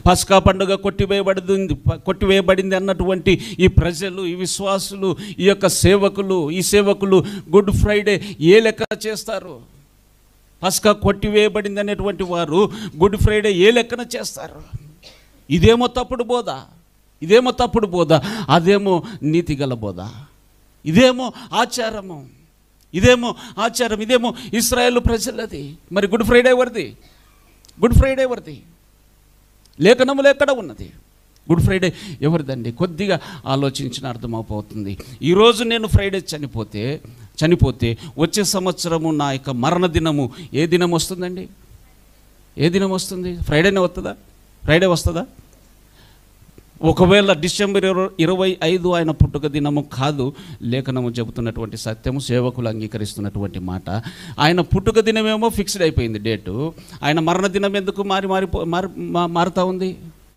పస్కా పండుగ కొట్టివేయబడింది అన్నటువంటి ఈ ప్రజలు, ఈ విశ్వాసులు, ఈ యొక్క సేవకులు గుడ్ ఫ్రైడే ఏ లెక్క చేస్తారు? పస్కా కొట్టివేయబడింది అనేటువంటి వారు గుడ్ ఫ్రైడే ఏ లెక్కన చేస్తారు? ఇదేమో తప్పుడు బోధ, అదేమో నీతిగల బోధ. ఇదేమో ఆచారం, ఇదేమో ఇశ్రాయేలు ప్రజలది. మరి గుడ్ ఫ్రైడే ఎవరిది? లేఖనములు ఎక్కడ ఉన్నది? గుడ్ ఫ్రైడే ఎవరిదండి? కొద్దిగా ఆలోచించిన అర్థమైపోతుంది. ఈరోజు నేను ఫ్రైడే చనిపోతే వచ్చే సంవత్సరము నా యొక్క మరణ దినము ఏ దినం వస్తుందండి? ఏ దినం వస్తుంది? ఫ్రైడే వస్తుందా? ఒకవేళ డిసెంబర్ 25 ఆయన పుట్టుక దినము కాదు, లేఖనము చెబుతున్నటువంటి సత్యము, సేవకులు అంగీకరిస్తున్నటువంటి మాట, ఆయన పుట్టుక దినమేమో ఫిక్స్డ్ అయిపోయింది డేటు. ఆయన మరణ దినం ఎందుకు మారుతూ ఉంది?